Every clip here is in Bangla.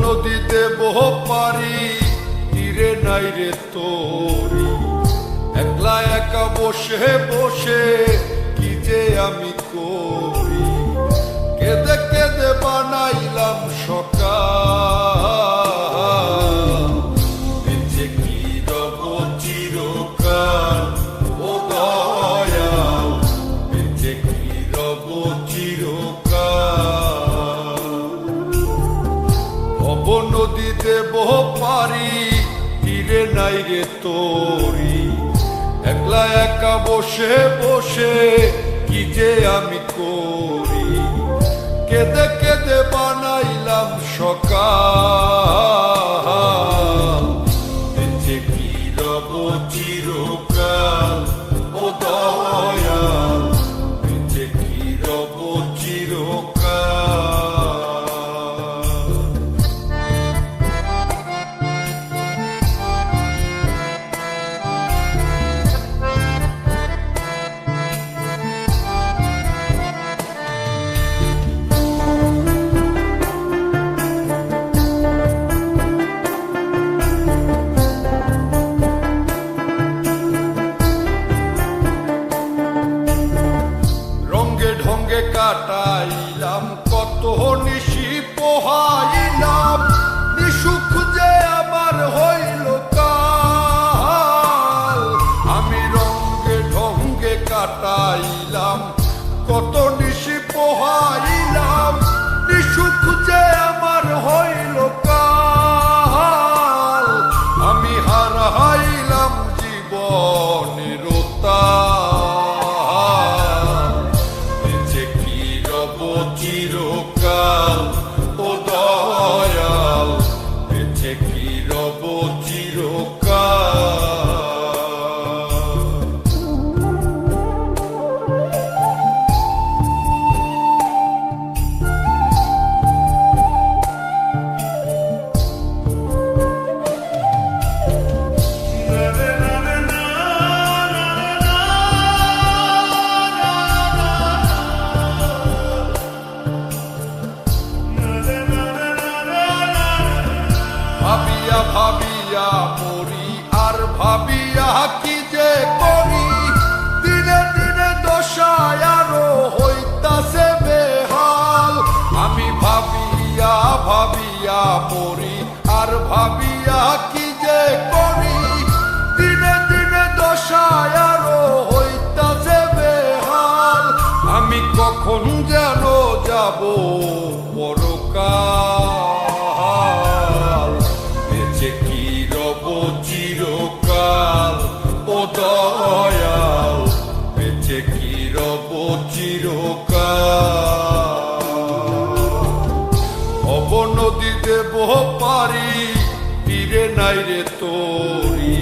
নদীতে বহ পারি তীরে নাই রে তোরি, একলা একা বসে বসে কি যে আমি করি। কেঁদে কেঁদে বানাইলাম সকাল, বেঁচে কি রব চিরকাল। ও দয়াল, বেঁচে কি রব চিরকাল। নদীতে বহ পারি তীরে নাই রে তোরি, একলা একা বসে বসে কি যে আমি করি। কেঁদে কেঁদে বানাইলাম সকাল, বেঁচে কি রব চিরকাল। ও দয়াল, বেঁচে কি রব চিরকাল। কাটাইলাম কত নিশি পোহাইলাম, নিসুখ যে আমার হইল কাল। আমি রঙ্গে ঢঙ্গে কাটাইলাম কত নিশি পোহাইলাম, নিসুখ যে আমার হইল কাল। আমি হারাইলাম জীবনের চিরকাল। ও দয়াল, বেঁচে কি রব চিরকাল। ভাবিয়া ভাবিয়া মরি আর ভাবিয়া কি যে করি, দিনে দিনে দশায় আরো হইতাছে বেহাল। আমি ভাবিয়া ভাবিয়া মরি আর ভাবিয়া কি যে করি, দিনে দিনে দশায় আরো হইতাছে বেহাল। আমি কখন যেন যাব পরকাল, বেঁচে কি রব চিরকাল। ও দয়াল, বেঁচে কি রব চিরকাল। নদীতে বহ পারি তীরে নাই রে তোরি,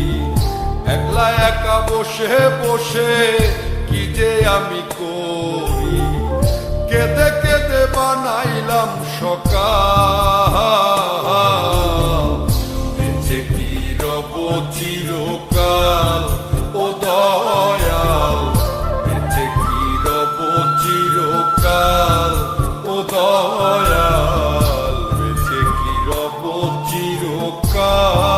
একলা একা বসে বসে কি যে আমি করি। কেঁদে কেঁদে বানাইলাম সকাল, বেঁচে কি রব চিরকাল। ও দয়াল, বেঁচে কি রব চিরকাল। ও দয়াল, বেঁচে কি রব চিরকাল।